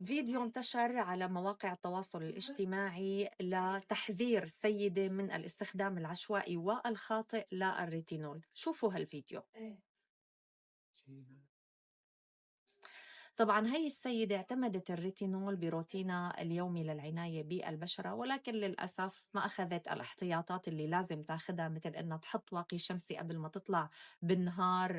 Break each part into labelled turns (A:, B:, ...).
A: فيديو انتشر على مواقع التواصل الاجتماعي لتحذير سيدة من الاستخدام العشوائي والخاطئ للريتينول. شوفوا هالفيديو. طبعا هي السيدة اعتمدت الريتينول بروتينها اليومي للعناية بالبشرة، ولكن للأسف ما أخذت الاحتياطات اللي لازم تاخدها، مثل إنها تحط واقي شمسي قبل ما تطلع بالنهار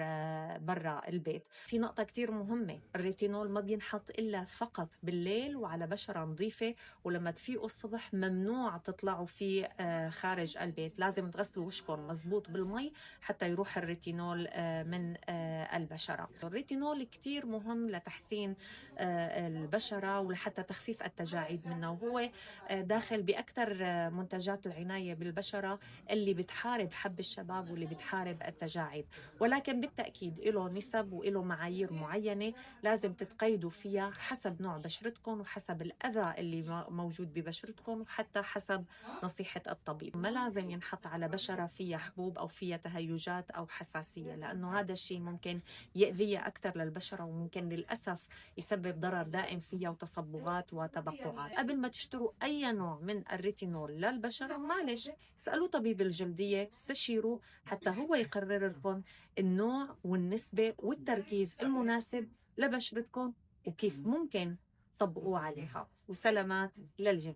A: برا البيت. في نقطة كتير مهمة، الريتينول ما بينحط إلا فقط بالليل وعلى بشرة نظيفة، ولما تفيقوا الصبح ممنوع تطلعوا فيه خارج البيت، لازم تغسلوا وشكم مزبوط بالمي حتى يروح الريتينول من البشرة. الريتينول كتير مهم لتحسين البشرة ولحتى تخفيف التجاعيد منه، وهو داخل بأكثر منتجات العناية بالبشرة اللي بتحارب حب الشباب واللي بتحارب التجاعيد. ولكن بالتأكيد له نسب وله معايير معينة لازم تتقيدوا فيها حسب نوع بشرتكم وحسب الأذى اللي موجود ببشرتكم وحتى حسب نصيحة الطبيب. ما لازم ينحط على بشرة فيها حبوب أو فيها تهيجات أو حساسية، لأنه هذا الشيء ممكن يأذيها أكثر للبشرة وممكن للأسف يسبب ضرر دائم فيها وتصبغات وتبقعات. قبل ما تشتروا أي نوع من الريتينول للبشرة، معلش اسألوا طبيب الجلدية، استشيروا حتى هو يقرر لكم النوع والنسبة والتركيز المناسب لبشرتكم وكيف ممكن تطبقوه عليها. وسلامات للجميع.